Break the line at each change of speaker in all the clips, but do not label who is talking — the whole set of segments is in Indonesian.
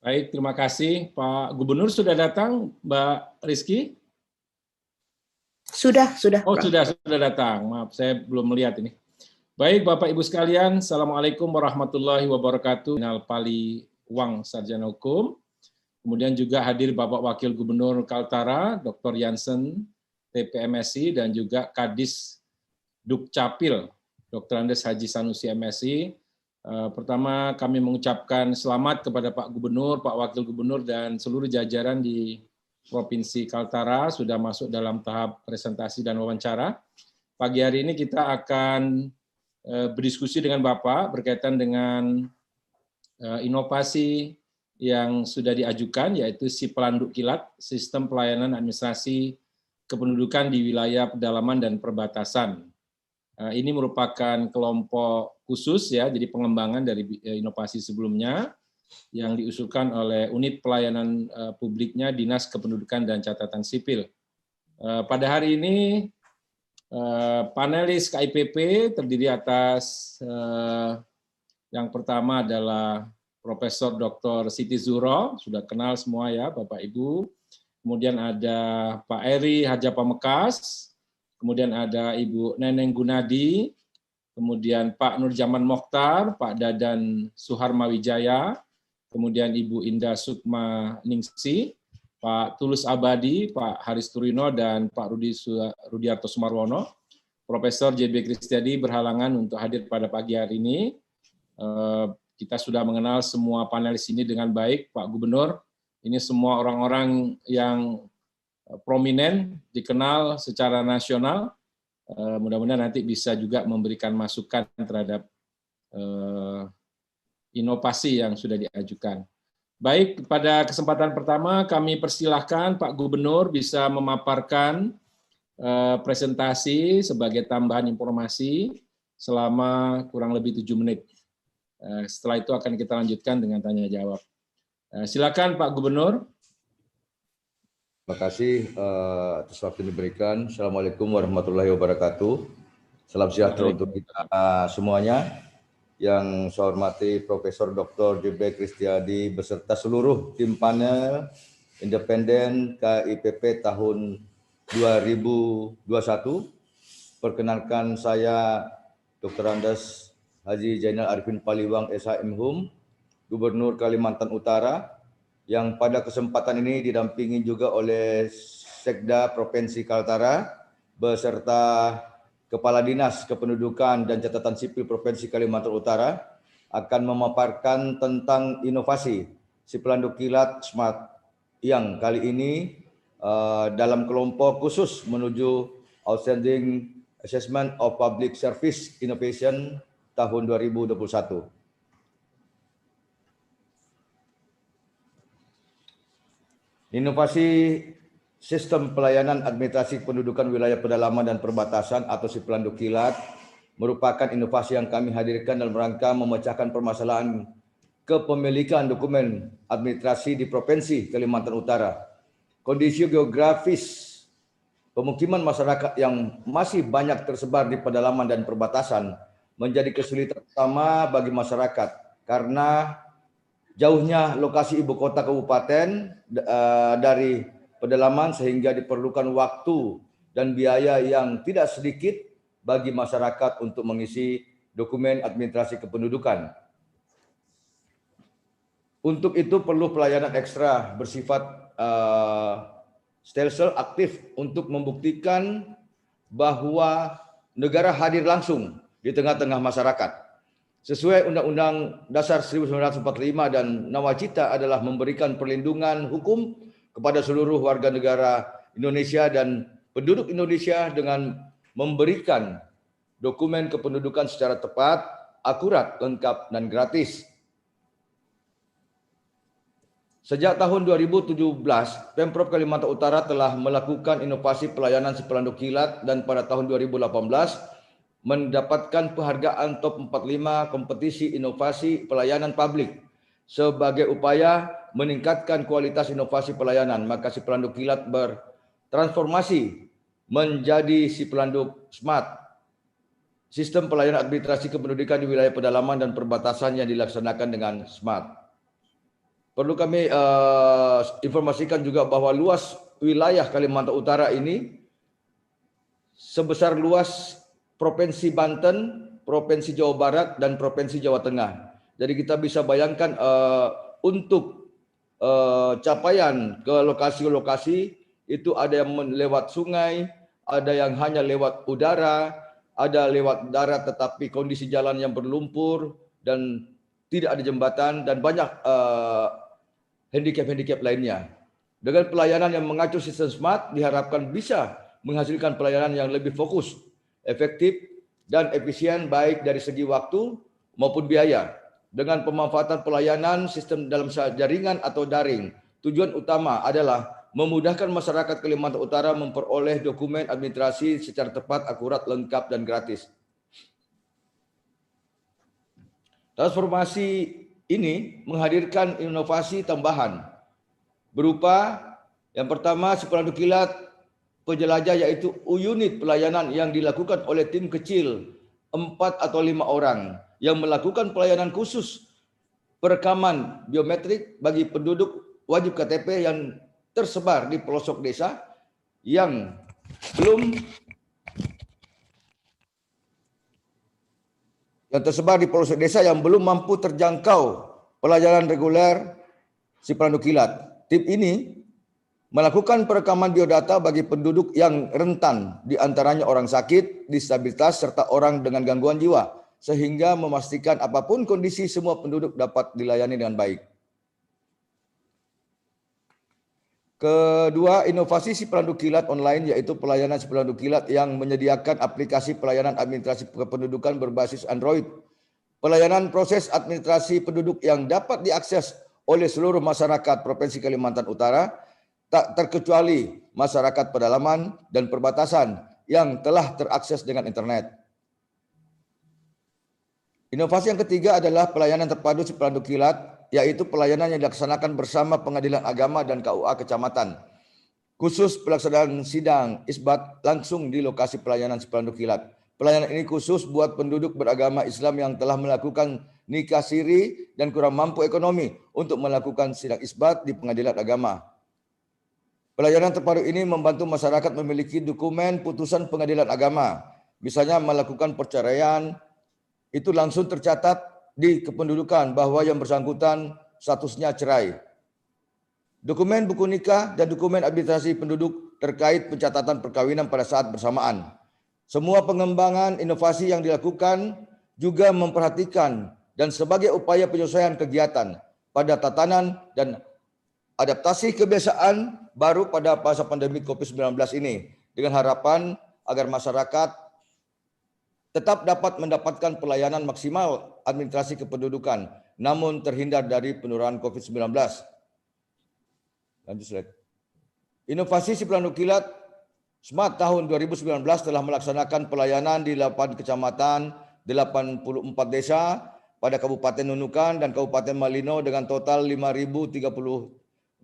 Baik, terima kasih. Pak Gubernur sudah datang, Mbak Rizky?
Sudah.
Oh, sudah datang. Maaf, saya belum melihat ini. Baik, Bapak Ibu sekalian, Assalamualaikum warahmatullahi wabarakatuh. Minal Pali Wang Sarjana Hukum. Kemudian juga hadir Bapak Wakil Gubernur Kaltara, Dr. Jansen, TPMSI, dan juga Kadis Dukcapil, Dr. Andes Haji Sanusi MSI. Pertama, kami mengucapkan selamat kepada Pak Gubernur, Pak Wakil Gubernur, dan seluruh jajaran di Provinsi Kaltara sudah masuk dalam tahap presentasi dan wawancara. Pagi hari ini kita akan berdiskusi dengan Bapak berkaitan dengan inovasi yang sudah diajukan, yaitu si Pelanduk Kilat, Sistem Pelayanan Administrasi Kependudukan di Wilayah Pedalaman dan Perbatasan. Ini merupakan kelompok khusus ya, jadi pengembangan dari inovasi sebelumnya yang diusulkan oleh Unit Pelayanan Publiknya Dinas Kependudukan dan Catatan Sipil. Pada hari ini panelis KIPP terdiri atas yang pertama adalah Profesor Dr. Siti Zuhro, sudah kenal semua ya Bapak Ibu. Kemudian ada Pak Eri Hajapamekas, kemudian ada Ibu Neneng Gunadi, kemudian Pak Nurjaman Mokhtar, Pak Dadan Suharmawijaya, kemudian Ibu Indah Sukma Ningsi, Pak Tulus Abadi, Pak Haris Turino, dan Pak Rudiarto Sumarwono. Profesor JB Kristiadi berhalangan untuk hadir pada pagi hari ini. Kita sudah mengenal semua panelis ini dengan baik, Pak Gubernur. Ini semua orang-orang yang prominent, dikenal secara nasional. Mudah-mudahan nanti bisa juga memberikan masukan terhadap inovasi yang sudah diajukan. Baik, pada kesempatan pertama kami persilahkan Pak Gubernur bisa memaparkan presentasi sebagai tambahan informasi selama kurang lebih 7 menit. Setelah itu akan kita lanjutkan dengan tanya jawab. Silakan Pak Gubernur.
Terima kasih atas waktu yang diberikan. Assalamualaikum warahmatullahi wabarakatuh. Salam sejahtera untuk kita semuanya. Yang saya hormati Profesor Dr. JB Kristiadi beserta seluruh tim panel independen KIPP tahun 2021. Perkenalkan saya Dr. Andes Haji Zainal Arifin Paliwang SHM Gubernur Kalimantan Utara, yang pada kesempatan ini didampingi juga oleh Sekda Provinsi Kaltara beserta Kepala Dinas Kependudukan dan Catatan Sipil Provinsi Kalimantan Utara akan memaparkan tentang inovasi si Pelanduk Kilat Smart yang kali ini dalam kelompok khusus menuju Outstanding Assessment of Public Service Innovation tahun 2021. Inovasi Sistem Pelayanan Administrasi Kependudukan Wilayah Pedalaman dan Perbatasan atau si Pelanduk Kilat merupakan inovasi yang kami hadirkan dalam rangka memecahkan permasalahan kepemilikan dokumen administrasi di Provinsi Kalimantan Utara. Kondisi geografis pemukiman masyarakat yang masih banyak tersebar di pedalaman dan perbatasan menjadi kesulitan utama bagi masyarakat karena jauhnya lokasi ibu kota kabupaten dari pedalaman sehingga diperlukan waktu dan biaya yang tidak sedikit bagi masyarakat untuk mengisi dokumen administrasi kependudukan. Untuk itu perlu pelayanan ekstra bersifat stelsel aktif untuk membuktikan bahwa negara hadir langsung di tengah-tengah masyarakat. Sesuai Undang-Undang Dasar 1945 dan Nawacita adalah memberikan perlindungan hukum kepada seluruh warga negara Indonesia dan penduduk Indonesia dengan memberikan dokumen kependudukan secara tepat, akurat, lengkap, dan gratis. Sejak tahun 2017, Pemprov Kalimantan Utara telah melakukan inovasi pelayanan si Pelanduk Kilat dan pada tahun 2018 mendapatkan penghargaan top 45 kompetisi inovasi pelayanan publik. Sebagai upaya meningkatkan kualitas inovasi pelayanan, maka si Pelanduk Kilat bertransformasi menjadi si Pelanduk Smart, sistem pelayanan administrasi kependudukan di wilayah pedalaman dan perbatasan yang dilaksanakan dengan smart. perlu kami informasikan juga bahwa luas wilayah Kalimantan Utara ini sebesar luas Provinsi Banten, Provinsi Jawa Barat, dan Provinsi Jawa Tengah. Jadi kita bisa bayangkan untuk capaian ke lokasi-lokasi itu ada yang lewat sungai, ada yang hanya lewat udara, ada lewat darat tetapi kondisi jalan yang berlumpur dan tidak ada jembatan, dan banyak handicap-handicap lainnya. Dengan pelayanan yang mengacu sistem smart diharapkan bisa menghasilkan pelayanan yang lebih fokus, efektif, dan efisien baik dari segi waktu maupun biaya. Dengan pemanfaatan pelayanan sistem dalam jaringan atau daring, tujuan utama adalah memudahkan masyarakat Kalimantan Utara memperoleh dokumen administrasi secara tepat, akurat, lengkap, dan gratis. Transformasi ini menghadirkan inovasi tambahan berupa yang pertama sepelandu kilat penjelajah, yaitu unit pelayanan yang dilakukan oleh tim kecil 4 atau 5 orang yang melakukan pelayanan khusus perekaman biometrik bagi penduduk wajib KTP yang tersebar di pelosok desa yang belum mampu terjangkau pelayanan reguler si pelandu kilat. Tim ini melakukan perekaman biodata bagi penduduk yang rentan, diantaranya orang sakit, disabilitas, serta orang dengan gangguan jiwa, sehingga memastikan apapun kondisi semua penduduk dapat dilayani dengan baik. Kedua, inovasi si pelandu kilat online, yaitu pelayanan si pelandu kilat yang menyediakan aplikasi pelayanan administrasi kependudukan berbasis Android. Pelayanan proses administrasi penduduk yang dapat diakses oleh seluruh masyarakat Provinsi Kalimantan Utara, tak terkecuali masyarakat pedalaman dan perbatasan yang telah terakses dengan internet. Inovasi yang ketiga adalah pelayanan terpadu si pelandu kilat, yaitu pelayanan yang dilaksanakan bersama Pengadilan Agama dan KUA Kecamatan. Khusus pelaksanaan sidang isbat langsung di lokasi pelayanan si pelandu kilat. Pelayanan ini khusus buat penduduk beragama Islam yang telah melakukan nikah siri dan kurang mampu ekonomi untuk melakukan sidang isbat di Pengadilan Agama. Pelayanan terpadu ini membantu masyarakat memiliki dokumen putusan Pengadilan Agama. Misalnya melakukan perceraian, itu langsung tercatat di kependudukan bahwa yang bersangkutan statusnya cerai. Dokumen buku nikah dan dokumen administrasi penduduk terkait pencatatan perkawinan pada saat bersamaan. Semua pengembangan inovasi yang dilakukan juga memperhatikan dan sebagai upaya penyesuaian kegiatan pada tatanan dan adaptasi kebiasaan baru pada masa pandemi COVID-19 ini, dengan harapan agar masyarakat tetap dapat mendapatkan pelayanan maksimal administrasi kependudukan, namun terhindar dari penularan COVID-19. Lanjut slide. Inovasi si pelandu kilat Smart tahun 2019 telah melaksanakan pelayanan di 8 kecamatan, 84 desa pada Kabupaten Nunukan dan Kabupaten Malino dengan total 5.038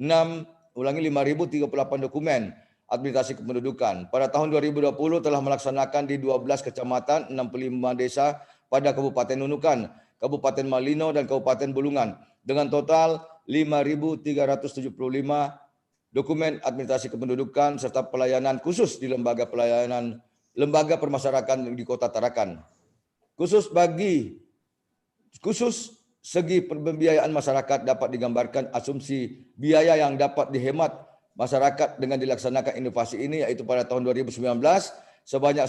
dokumen administrasi kependudukan. Pada tahun 2020 telah melaksanakan di 12 kecamatan, 65 desa pada Kabupaten Nunukan, Kabupaten Malino, dan Kabupaten Bulungan dengan total 5.375 dokumen administrasi kependudukan serta pelayanan khusus di lembaga permasyarakatan di Kota Tarakan. Khusus segi pembiayaan masyarakat dapat digambarkan asumsi biaya yang dapat dihemat masyarakat dengan dilaksanakan inovasi ini, yaitu pada tahun 2019 sebanyak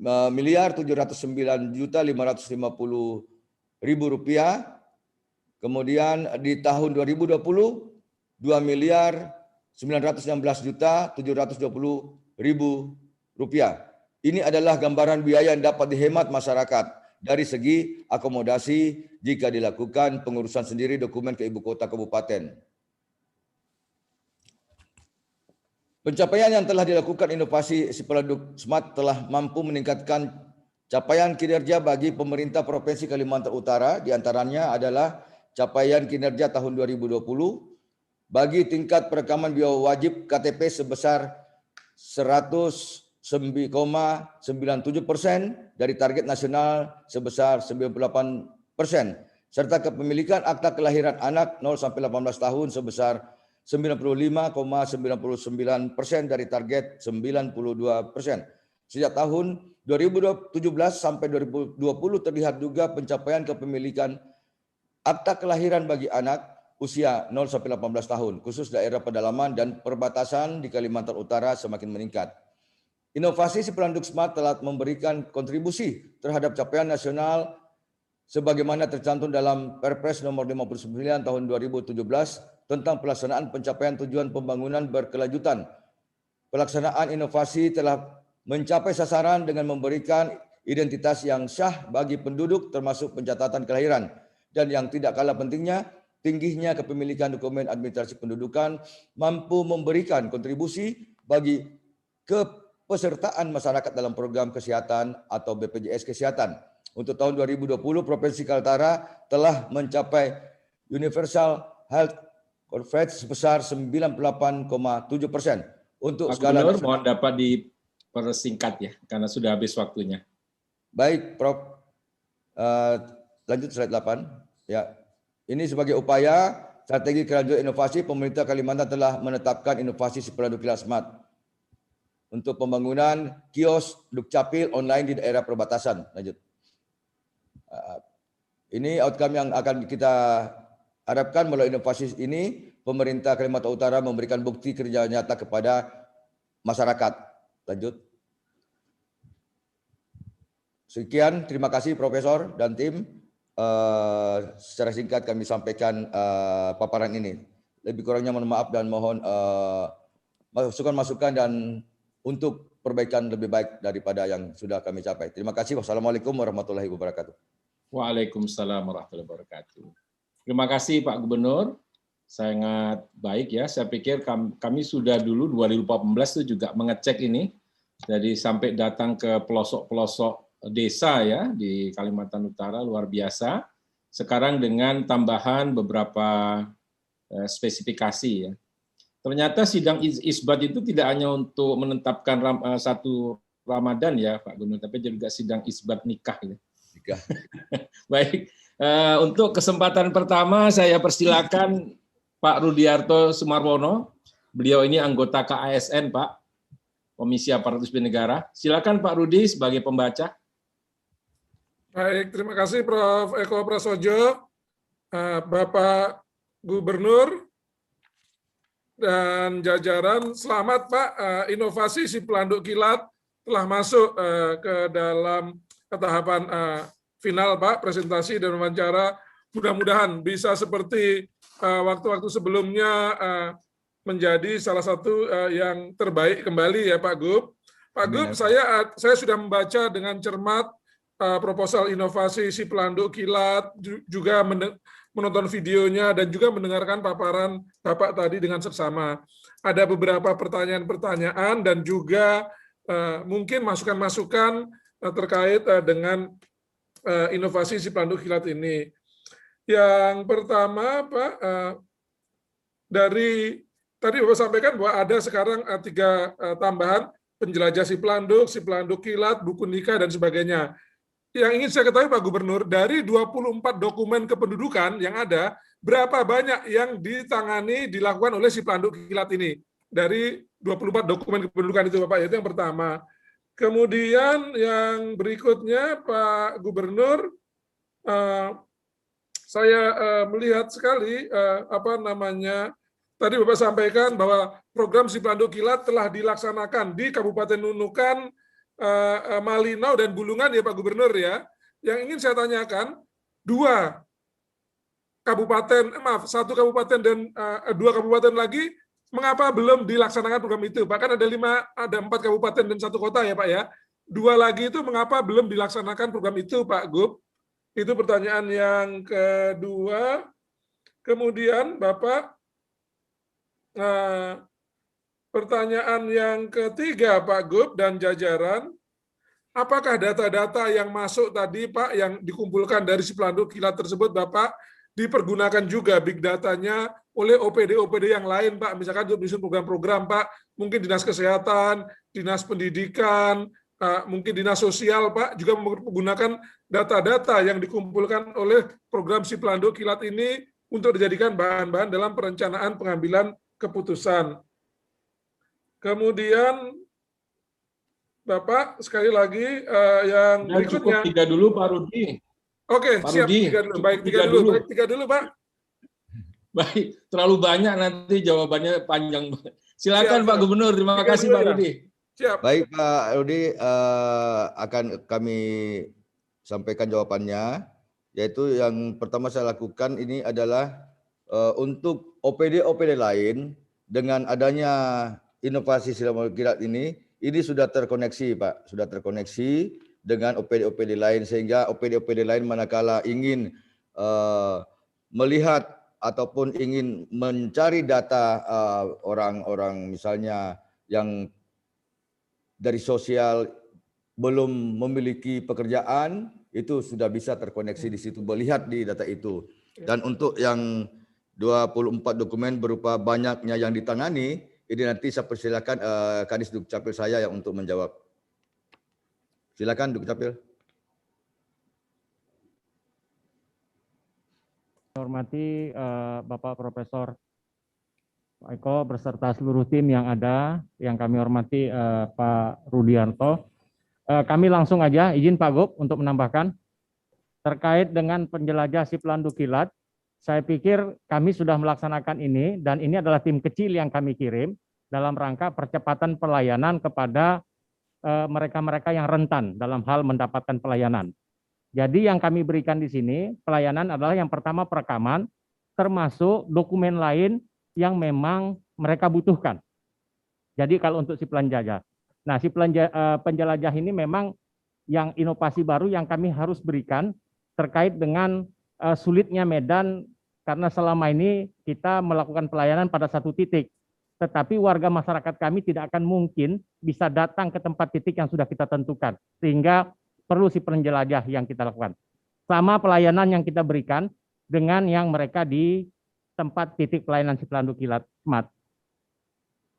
1.709.550.000 rupiah. Kemudian di tahun 2020 2.916.720.000 rupiah. Ini adalah gambaran biaya yang dapat dihemat masyarakat dari segi akomodasi jika dilakukan pengurusan sendiri dokumen ke ibu kota kabupaten. Pencapaian yang telah dilakukan inovasi si pelandu smart telah mampu meningkatkan capaian kinerja bagi pemerintah Provinsi Kalimantan Utara, diantaranya adalah capaian kinerja tahun 2020 bagi tingkat perekaman biowajib KTP sebesar 100,97% dari target nasional sebesar 98%. serta kepemilikan akta kelahiran anak 0-18 tahun sebesar 95,99% dari target 92%. Sejak tahun 2017 sampai 2020 terlihat juga pencapaian kepemilikan akta kelahiran bagi anak usia 0-18 tahun, khusus daerah pedalaman dan perbatasan di Kalimantan Utara semakin meningkat. Inovasi si Pelanduk Smart telah memberikan kontribusi terhadap capaian nasional sebagaimana tercantum dalam Perpres nomor 59 tahun 2017 tentang pelaksanaan pencapaian tujuan pembangunan berkelanjutan. Pelaksanaan inovasi telah mencapai sasaran dengan memberikan identitas yang sah bagi penduduk termasuk pencatatan kelahiran. Dan yang tidak kalah pentingnya, tingginya kepemilikan dokumen administrasi pendudukan mampu memberikan kontribusi bagi kepesertaan masyarakat dalam program kesehatan atau BPJS Kesehatan. Untuk tahun 2020, Provinsi Kaltara telah mencapai Universal Health Coverage sebesar 98,7%. Untuk
Pak
skala
Gubernur, mohon dapat dipersingkat ya, karena sudah habis waktunya.
Baik, Prof. Lanjut slide 8. Ya. Ini sebagai upaya strategi kelanjutan inovasi, pemerintah Kalimantan telah menetapkan inovasi si Pelanduk Kilat Smart untuk pembangunan kios Dukcapil online di daerah perbatasan. Lanjut. Ini outcome yang akan kita harapkan melalui inovasi ini, pemerintah Kalimantan Utara memberikan bukti kerja nyata kepada masyarakat. Lanjut. Sekian, terima kasih Profesor dan tim. Secara singkat kami sampaikan paparan ini. Lebih kurangnya mohon maaf dan mohon masukan-masukan dan untuk perbaikan lebih baik daripada yang sudah kami capai. Terima kasih. Wassalamualaikum warahmatullahi wabarakatuh.
Waalaikumsalam warahmatullahi wabarakatuh. Terima kasih Pak Gubernur, sangat baik ya. Saya pikir kami sudah dulu 2014 itu juga mengecek ini, jadi sampai datang ke pelosok-pelosok desa ya di Kalimantan Utara, luar biasa. Sekarang dengan tambahan beberapa spesifikasi ya. Ternyata sidang isbat itu tidak hanya untuk menetapkan satu Ramadan ya Pak Gubernur, tapi juga sidang isbat nikah ya. Baik, untuk kesempatan pertama saya persilakan Pak Rudiarto Sumarwono. Beliau ini anggota KASN, Pak, Komisi Aparatur Sipil Negara. Silakan Pak Rudi sebagai pembaca.
Baik, terima kasih Prof. Eko Prasojo, Bapak Gubernur dan jajaran. Selamat Pak, inovasi si Pelanduk Kilat telah masuk ke dalam tahapan final Pak, presentasi dan wawancara. Mudah-mudahan bisa seperti waktu-waktu sebelumnya menjadi salah satu yang terbaik kembali ya Pak Gub. Pak Gub, saya sudah membaca dengan cermat proposal inovasi si Pelanduk Kilat, juga menonton videonya dan juga mendengarkan paparan Bapak tadi dengan seksama. Ada beberapa pertanyaan-pertanyaan dan juga mungkin masukan-masukan terkait dengan inovasi si Pelanduk Kilat ini. Yang pertama, Pak, dari tadi Bapak sampaikan bahwa ada sekarang 3 tambahan, penjelajah si Pelanduk Kilat, buku nikah, dan sebagainya. Yang ingin saya ketahui Pak Gubernur, dari 24 dokumen kependudukan yang ada, berapa banyak yang ditangani, dilakukan oleh si Pelanduk Kilat ini? Dari 24 dokumen kependudukan itu Bapak, itu yang pertama. Kemudian yang berikutnya Pak Gubernur, saya melihat sekali tadi Bapak sampaikan bahwa program si Pelanduk Kilat telah dilaksanakan di Kabupaten Nunukan, Malinau dan Bulungan ya Pak Gubernur ya. Yang ingin saya tanyakan, 1 kabupaten dan 2 kabupaten lagi, mengapa belum dilaksanakan program itu? Bahkan ada 4 kabupaten dan 1 kota ya Pak ya. 2 lagi itu mengapa belum dilaksanakan program itu Pak Gub? Itu pertanyaan yang kedua. Kemudian Bapak, pertanyaan yang ketiga Pak Gub dan jajaran, apakah data-data yang masuk tadi Pak, yang dikumpulkan dari si Pelanduk Kilat tersebut Bapak, dipergunakan juga big datanya oleh OPD-OPD yang lain Pak, misalkan untuk menyusun program-program Pak, mungkin Dinas Kesehatan, Dinas Pendidikan, mungkin Dinas Sosial Pak, juga menggunakan data-data yang dikumpulkan oleh program Siplandu Kilat ini untuk dijadikan bahan-bahan dalam perencanaan pengambilan keputusan. Kemudian, Bapak, sekali lagi yang
Dan
berikutnya.
cukup 3 dulu, Pak Rudi.
Oke,
Pak
siap.
Rudi,
3 dulu.
cukup
Baik, 3 dulu. Baik, 3 dulu, Pak.
Baik, terlalu banyak nanti jawabannya panjang. Silakan
Siap,
Pak
siap.
Gubernur, terima
3
kasih
dulu
Pak
ya.
Rudi.
Siap.
Baik Pak Rudi, akan kami sampaikan jawabannya, yaitu yang pertama saya lakukan ini adalah untuk OPD-OPD lain dengan adanya inovasi Siplandu Kilat ini sudah terkoneksi Pak, sudah terkoneksi dengan OPD-OPD lain, sehingga OPD-OPD lain manakala ingin melihat ataupun ingin mencari data orang-orang misalnya yang dari sosial belum memiliki pekerjaan, itu sudah bisa terkoneksi di situ, melihat di data itu. Dan untuk yang 24 dokumen berupa banyaknya yang ditangani, ini nanti saya persilakan Kadis Dukcapil saya yang untuk menjawab. Silakan Dukcapil.
Saya hormati Bapak Profesor Pak Eko beserta seluruh tim yang ada, yang kami hormati Pak Rudianto. Kami langsung aja izin Pak Gub untuk menambahkan terkait dengan penjelajah Siplandu Kilat. Saya pikir kami sudah melaksanakan ini dan ini adalah tim kecil yang kami kirim dalam rangka percepatan pelayanan kepada mereka-mereka yang rentan dalam hal mendapatkan pelayanan. Jadi yang kami berikan di sini pelayanan adalah yang pertama perekaman, termasuk dokumen lain yang memang mereka butuhkan. Jadi kalau untuk si penjelajah. Nah, si penjelajah ini memang yang inovasi baru yang kami harus berikan terkait dengan sulitnya medan, karena selama ini kita melakukan pelayanan pada satu titik. Tetapi warga masyarakat kami tidak akan mungkin bisa datang ke tempat titik yang sudah kita tentukan. Sehingga perlu si penjelajah yang kita lakukan. Sama pelayanan yang kita berikan dengan yang mereka di tempat titik pelayanan Siplandu Kilat Smart.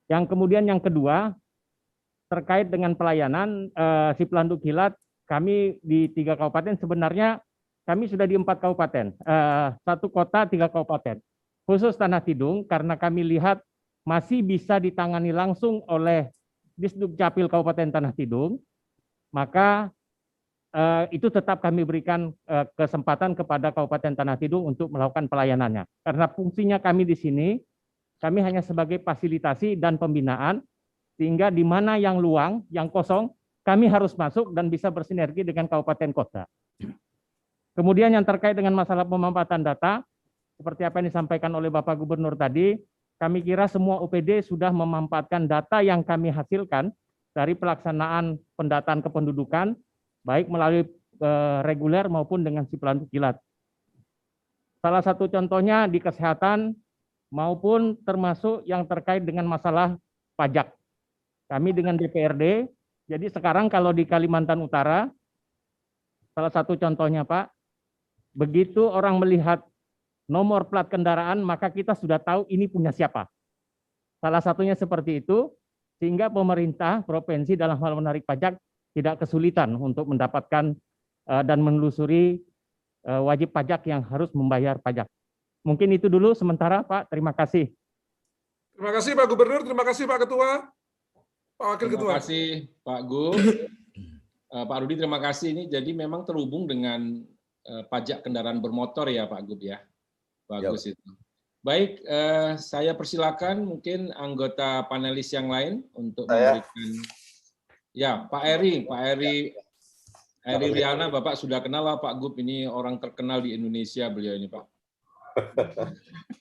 Yang kemudian yang kedua, terkait dengan pelayanan Siplandu Kilat, kami di 3 kabupaten sebenarnya kami sudah di 4 kabupaten, 1 kota 3 kabupaten. Khusus Tanah Tidung karena kami lihat masih bisa ditangani langsung oleh Disdukcapil Kabupaten Tanah Tidung, maka itu tetap kami berikan kesempatan kepada Kabupaten Tanah Tidung untuk melakukan pelayanannya. Karena fungsinya kami di sini, kami hanya sebagai fasilitasi dan pembinaan, sehingga di mana yang luang, yang kosong, kami harus masuk dan bisa bersinergi dengan kabupaten kota. Kemudian yang terkait dengan masalah pemanfaatan data, seperti apa yang disampaikan oleh Bapak Gubernur tadi, kami kira semua OPD sudah memanfaatkan data yang kami hasilkan dari pelaksanaan pendataan kependudukan, baik melalui reguler maupun dengan Siplandu Kilat. Salah satu contohnya di kesehatan maupun termasuk yang terkait dengan masalah pajak. Kami dengan DPRD, jadi sekarang kalau di Kalimantan Utara, salah satu contohnya Pak, begitu orang melihat nomor plat kendaraan, maka kita sudah tahu ini punya siapa. Salah satunya seperti itu, sehingga pemerintah provinsi dalam hal menarik pajak tidak kesulitan untuk mendapatkan dan menelusuri wajib pajak yang harus membayar pajak. Mungkin itu dulu sementara Pak, terima kasih.
Terima kasih Pak Gubernur, terima kasih Pak Ketua, Pak Wakil Ketua.
Terima kasih Pak Gub. Pak Rudi terima kasih. Ini jadi memang terhubung dengan pajak kendaraan bermotor ya Pak Gub ya. Bagus ya. Itu. Baik, saya persilakan mungkin anggota panelis yang lain untuk memberikan. Ya, Pak Eri Riana, Bapak sudah kenal lah Pak Gub, ini orang terkenal di Indonesia beliau ini Pak.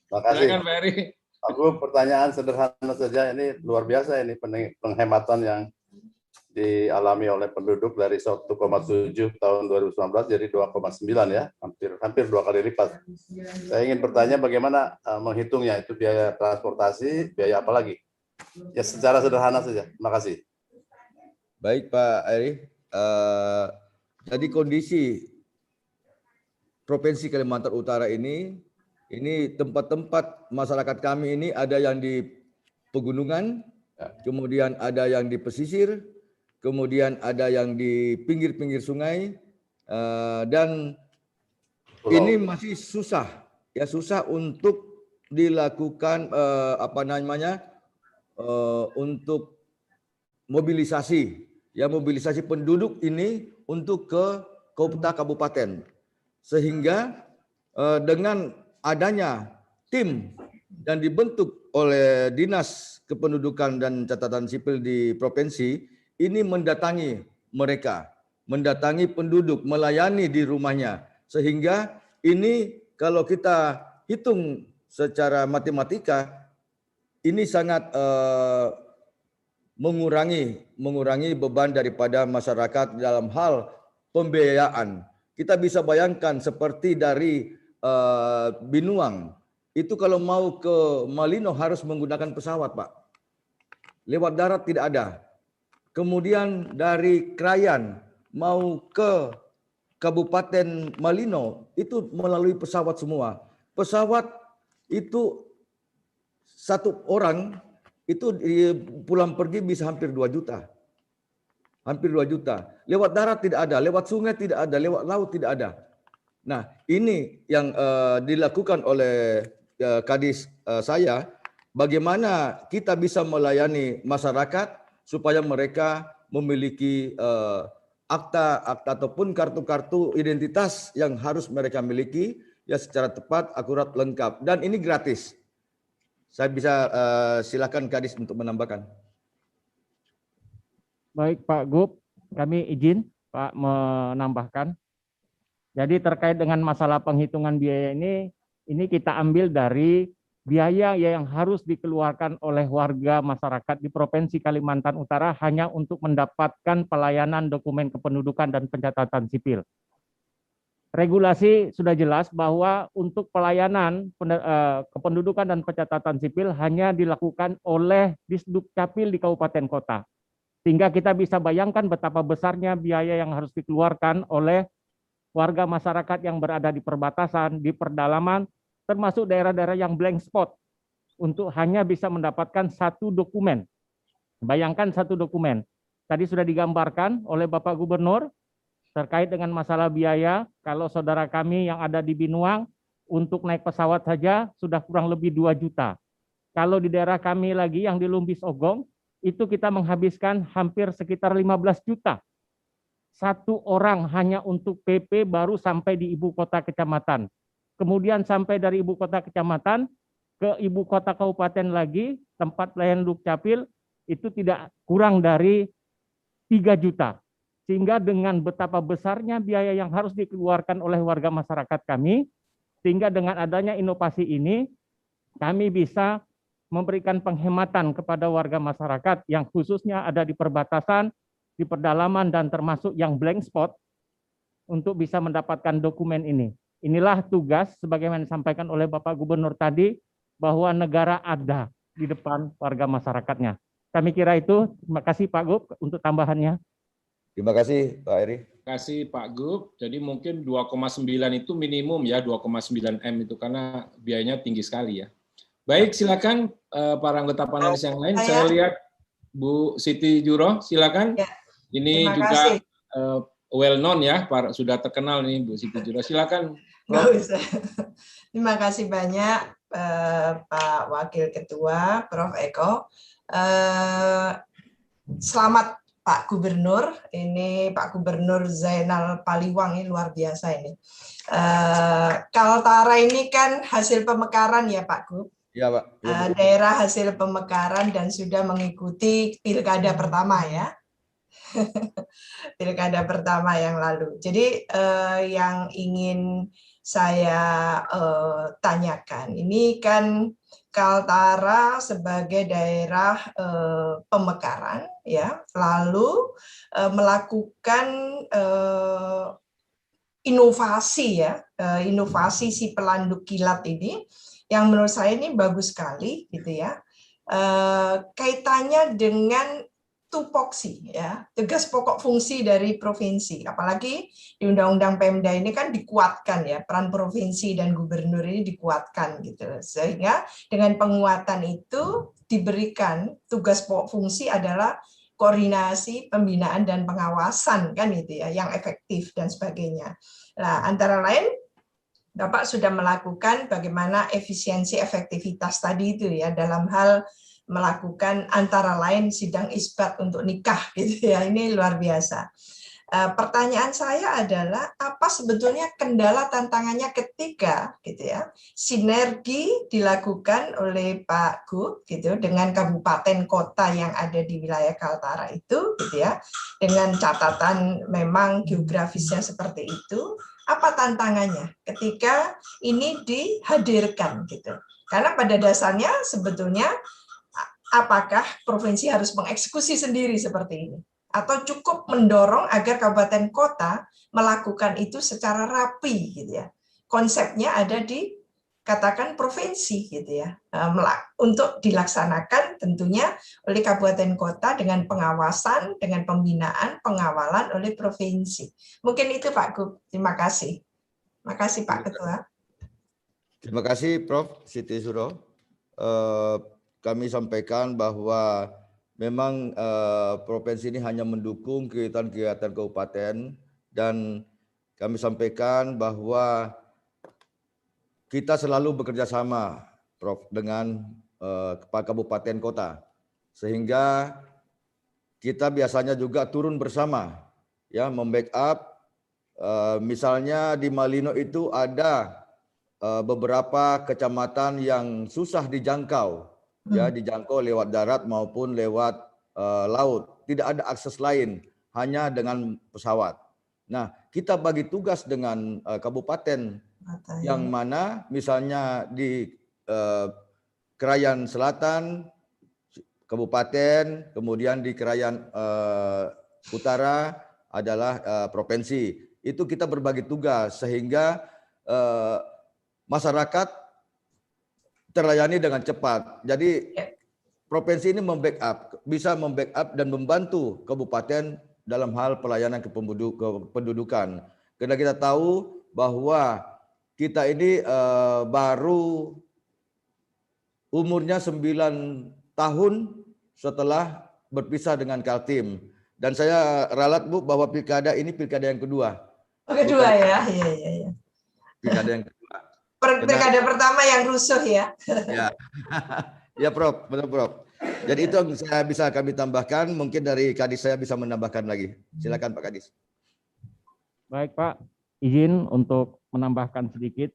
Makasih.
Silakan Pak Eri.
Pak Gub, pertanyaan sederhana saja, ini luar biasa ini penghematan yang dialami oleh penduduk dari 1,7 tahun 2019 jadi 2,9 ya, hampir 2 kali lipat. Saya ingin bertanya bagaimana menghitungnya, itu biaya transportasi, biaya apa lagi? Ya secara sederhana saja. Terima kasih.
Baik Pak Eri, jadi kondisi Provinsi Kalimantan Utara ini tempat-tempat masyarakat kami ini ada yang di pegunungan, kemudian ada yang di pesisir, kemudian ada yang di pinggir-pinggir sungai, Dan ini masih susah, ya susah untuk dilakukan untuk mobilisasi, ya mobilisasi penduduk ini untuk ke kota kabupaten, sehingga dengan adanya tim dan dibentuk oleh Dinas Kependudukan dan Catatan Sipil di provinsi ini mendatangi mereka, mendatangi penduduk, melayani di rumahnya, sehingga ini kalau kita hitung secara matematika ini sangat mengurangi beban daripada masyarakat dalam hal pembiayaan. Kita bisa bayangkan seperti dari Binuang itu kalau mau ke Malino harus menggunakan pesawat, Pak. Lewat darat tidak ada. Kemudian dari Krayan mau ke Kabupaten Malino itu melalui pesawat semua. Pesawat itu satu orang itu pulang pergi bisa hampir 2 juta. Hampir 2 juta. Lewat darat tidak ada, lewat sungai tidak ada, lewat laut tidak ada. Nah, ini yang dilakukan oleh Kadis saya, bagaimana kita bisa melayani masyarakat supaya mereka memiliki akta ataupun kartu-kartu identitas yang harus mereka miliki ya secara tepat, akurat, lengkap, dan ini gratis. Saya bisa silakan Kadis untuk menambahkan.
Baik Pak Gub, kami izin Pak menambahkan. Jadi terkait dengan masalah penghitungan biaya ini kita ambil dari biaya yang harus dikeluarkan oleh warga masyarakat di Provinsi Kalimantan Utara hanya untuk mendapatkan pelayanan dokumen kependudukan dan pencatatan sipil. Regulasi sudah jelas bahwa untuk pelayanan kependudukan dan pencatatan sipil hanya dilakukan oleh Disdukcapil di kabupaten kota. Sehingga kita bisa bayangkan betapa besarnya biaya yang harus dikeluarkan oleh warga masyarakat yang berada di perbatasan, di pedalaman, termasuk daerah-daerah yang blank spot, untuk hanya bisa mendapatkan satu dokumen. Bayangkan satu dokumen. Tadi sudah digambarkan oleh Bapak Gubernur, terkait dengan masalah biaya, kalau saudara kami yang ada di Binuang, untuk naik pesawat saja sudah kurang lebih 2 juta. Kalau di daerah kami lagi yang di Lumbis Ogong, itu kita menghabiskan hampir sekitar 15 juta. Satu orang hanya untuk PP baru sampai di ibu kota kecamatan. Kemudian sampai dari ibu kota kecamatan ke ibu kota kabupaten lagi, tempat pelayanan Dukcapil, itu tidak kurang dari 3 juta. Sehingga dengan betapa besarnya biaya yang harus dikeluarkan oleh warga masyarakat kami, sehingga dengan adanya inovasi ini, kami bisa memberikan penghematan kepada warga masyarakat yang khususnya ada di perbatasan, di pedalaman, dan termasuk yang blank spot, untuk bisa mendapatkan dokumen ini. Inilah tugas, sebagaimana disampaikan oleh Bapak Gubernur tadi, bahwa negara ada di depan warga masyarakatnya. Kami kira itu. Terima kasih Pak Gub untuk tambahannya.
Terima kasih Pak Eri.
Terima kasih Pak Gub. Jadi mungkin 2,9 itu minimum ya, 2,9 M itu karena biayanya tinggi sekali ya. Baik, silakan para anggota panelis yang lain. Saya lihat Bu Siti Juro, silakan. Ya, ini juga well known ya, sudah terkenal nih Bu Siti Juro. Silakan.
Nggak usah. Terima kasih banyak Pak Wakil Ketua, Prof. Eko. Selamat Pak Gubernur. Ini Pak Gubernur Zainal Paliwang, ini luar biasa ini. Kaltara ini kan hasil pemekaran ya Pak Gub.
Ya Pak.
Daerah hasil pemekaran dan sudah mengikuti pilkada pertama ya. Pilkada pertama yang lalu. Jadi yang ingin saya tanyakan, ini kan Kaltara sebagai daerah pemekaran, ya, lalu melakukan inovasi ya, inovasi si pelanduk kilat ini, yang menurut saya ini bagus sekali, gitu ya. Kaitannya dengan tupoksi ya, tugas pokok fungsi dari provinsi, apalagi di Undang-Undang Pemda ini kan dikuatkan ya, peran provinsi dan gubernur ini dikuatkan gitu, sehingga dengan penguatan itu diberikan tugas pokok fungsi adalah koordinasi, pembinaan dan pengawasan kan itu ya, yang efektif dan sebagainya. Nah, antara lain Bapak sudah melakukan bagaimana efisiensi efektivitas tadi itu ya dalam hal melakukan antara lain sidang isbat untuk nikah gitu ya. Ini luar biasa. Pertanyaan saya adalah apa sebetulnya kendala tantangannya ketika gitu ya sinergi dilakukan oleh Pak Gub gitu dengan kabupaten kota yang ada di wilayah Kaltara itu gitu ya, dengan catatan memang geografisnya seperti itu. Apa tantangannya ketika ini dihadirkan gitu, karena pada dasarnya sebetulnya apakah provinsi harus mengeksekusi sendiri seperti ini atau cukup mendorong agar kabupaten kota melakukan itu secara rapi gitu ya. Konsepnya ada di katakan provinsi gitu ya. Untuk dilaksanakan tentunya oleh kabupaten kota dengan pengawasan, dengan pembinaan, pengawalan oleh provinsi. Mungkin itu Pak Gub. Terima kasih. Terima kasih Pak Ketua.
Terima kasih Prof. Siti Suro. Kami sampaikan bahwa memang provinsi ini hanya mendukung kegiatan-kegiatan kabupaten, dan kami sampaikan bahwa kita selalu bekerja sama, Prof, dengan kabupaten kota, sehingga kita biasanya juga turun bersama, ya, membackup. Misalnya di Malino itu ada beberapa kecamatan yang susah dijangkau. Ya, dijangkau lewat darat maupun lewat laut. Tidak ada akses lain, hanya dengan pesawat. Nah, kita bagi tugas dengan kabupaten yang mana misalnya di Krayan Selatan, kabupaten, kemudian di Krayan Utara adalah provinsi. Itu kita berbagi tugas sehingga masyarakat terlayani dengan cepat. Jadi provinsi ini bisa membackup dan membantu kabupaten dalam hal pelayanan kependudukan. Karena kita tahu bahwa kita ini baru umurnya 9 tahun setelah berpisah dengan Kaltim. Dan saya ralat Bu bahwa pilkada ini pilkada yang kedua.
Kedua ya, iya.
Pilkada yang kedua.
Pilkada pertama yang rusuh ya.
Ya, ya Prof, betul Prof. Jadi itu yang saya bisa kami tambahkan. Mungkin dari Kadis saya bisa menambahkan lagi. Silakan Pak Kadis.
Baik Pak, izin untuk menambahkan sedikit.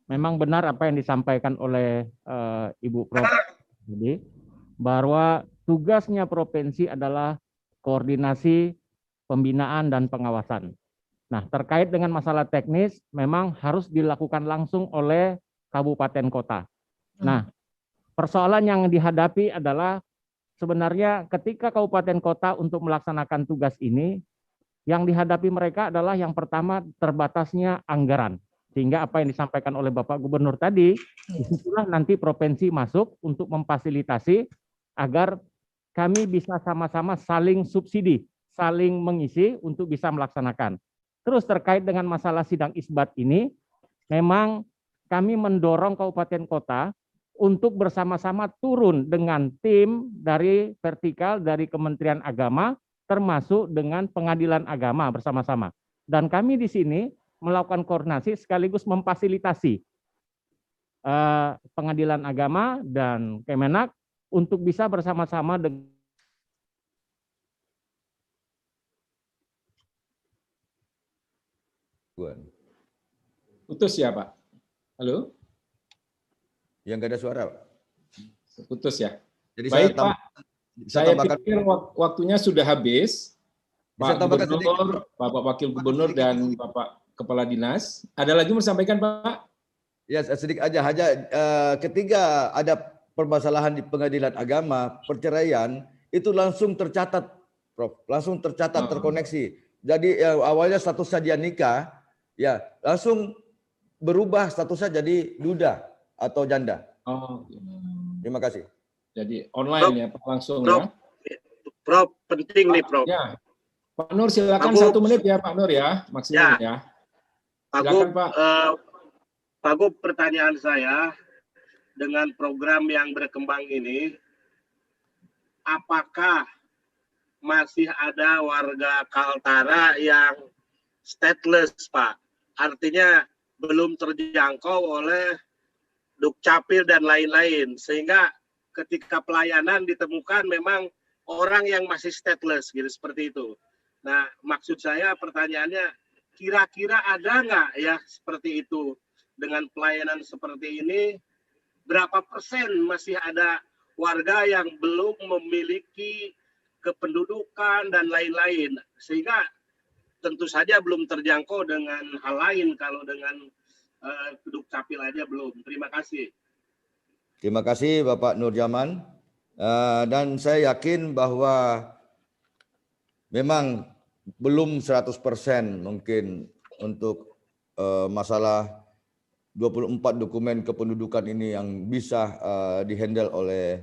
Memang benar apa yang disampaikan oleh Ibu Prof. Jadi bahwa tugasnya provinsi adalah koordinasi, pembinaan dan pengawasan. Nah, terkait dengan masalah teknis, memang harus dilakukan langsung oleh kabupaten kota. Nah, persoalan yang dihadapi adalah sebenarnya ketika kabupaten kota untuk melaksanakan tugas ini, yang dihadapi mereka adalah yang pertama terbatasnya anggaran. Sehingga apa yang disampaikan oleh Bapak Gubernur tadi, disitulah nanti provinsi masuk untuk memfasilitasi agar kami bisa sama-sama saling subsidi, saling mengisi untuk bisa melaksanakan. Terus terkait dengan masalah sidang isbat ini, memang kami mendorong kabupaten kota untuk bersama-sama turun dengan tim dari vertikal dari Kementerian Agama, termasuk dengan Pengadilan Agama bersama-sama. Dan kami di sini melakukan koordinasi sekaligus memfasilitasi Pengadilan Agama dan Kemenak untuk bisa bersama-sama dengan
Putus ya Pak? Halo?
Yang nggak ada suara.
Putus ya?
Jadi
baik Pak, saya
tambahkan,
pikir waktunya sudah habis. Pak Gubernur, Bapak Wakil Gubernur dan Bapak Kepala Dinas. Ada lagi mau sampaikan Pak?
Ya sedikit aja. Ketika ada permasalahan di Pengadilan Agama, perceraian, itu langsung tercatat, Prof. Langsung tercatat, terkoneksi. Jadi awalnya statusnya dia nikah, ya langsung berubah statusnya jadi duda atau janda.
Oh,
terima kasih.
Jadi online Prof, ya Pak, langsung
Prof,
ya.
Prof, penting nih Prof.
Ya. Pak Nur silakan 1 menit ya Pak Nur ya, maksimal ya. Silakan Pak.
Pak Gub, pertanyaan saya dengan program yang berkembang ini, apakah masih ada warga Kaltara yang stateless, Pak. Artinya belum terjangkau oleh Dukcapil dan lain-lain. Sehingga ketika pelayanan ditemukan memang orang yang masih stateless, gitu, seperti itu. Nah, maksud saya pertanyaannya, kira-kira ada nggak ya seperti itu? Dengan pelayanan seperti ini, berapa persen masih ada warga yang belum memiliki kependudukan dan lain-lain, sehingga tentu saja belum terjangkau dengan hal lain kalau dengan Dukcapil aja belum. Terima kasih.
Terima kasih Bapak Nurjaman. Dan saya yakin bahwa memang belum 100% mungkin untuk masalah 24 dokumen kependudukan ini yang bisa dihandle oleh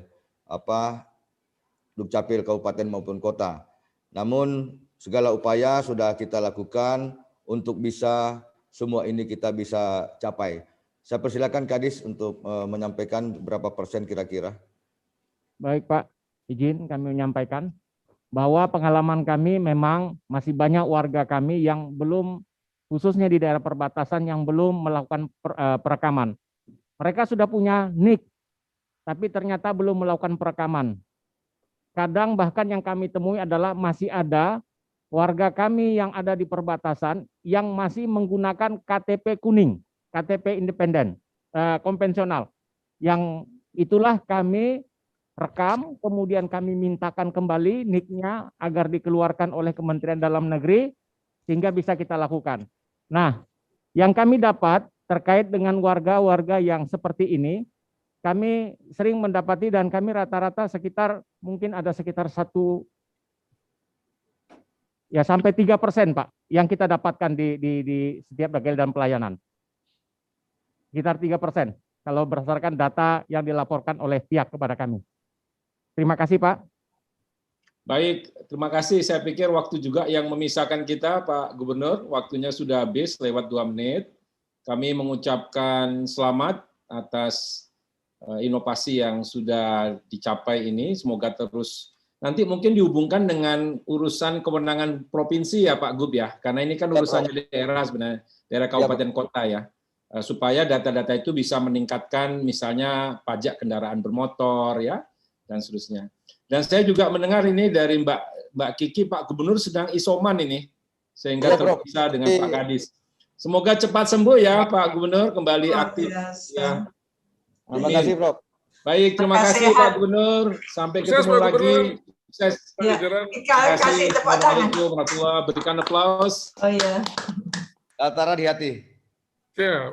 Dukcapil Kabupaten maupun Kota. Namun segala upaya sudah kita lakukan untuk bisa semua ini kita bisa capai. Saya persilakan Kadis untuk menyampaikan berapa persen kira-kira.
Baik Pak, izin kami menyampaikan bahwa pengalaman kami memang masih banyak warga kami yang belum, khususnya di daerah perbatasan, yang belum melakukan perekaman. Mereka sudah punya NIK, tapi ternyata belum melakukan perekaman. Kadang bahkan yang kami temui adalah masih ada warga kami yang ada di perbatasan yang masih menggunakan KTP kuning, KTP independen, konvensional. Yang itulah kami rekam, kemudian kami mintakan kembali NIK-nya agar dikeluarkan oleh Kementerian Dalam Negeri, sehingga bisa kita lakukan. Nah, yang kami dapat terkait dengan warga-warga yang seperti ini, kami sering mendapati dan kami rata-rata sekitar, mungkin ada sekitar sampai 3% Pak, yang kita dapatkan di setiap bagian dan pelayanan. Sekitar 3%, kalau berdasarkan data yang dilaporkan oleh pihak kepada kami. Terima kasih Pak.
Baik, terima kasih. Saya pikir waktu juga yang memisahkan kita, Pak Gubernur. Waktunya sudah habis, lewat 2 menit. Kami mengucapkan selamat atas inovasi yang sudah dicapai ini. Semoga terus nanti mungkin dihubungkan dengan urusan kewenangan provinsi ya Pak Gub ya, karena ini kan urusannya daerah sebenarnya, daerah kabupaten kota ya, supaya data-data itu bisa meningkatkan misalnya pajak kendaraan bermotor ya, dan seterusnya. Dan saya juga mendengar ini dari Mbak Kiki, Pak Gubernur sedang isoman ini, sehingga terpisah dengan Pak Kadis. Semoga cepat sembuh ya Pak Gubernur, kembali aktif. Ya.
Terima kasih Prof.
Baik, terima kasih Pak Gubernur. Sampai ketemu lagi. Sukses.
Ya, kasih tepuk tangan.
Berikan aplaus.
Oh iya.
Kaltara di hati.
Siap.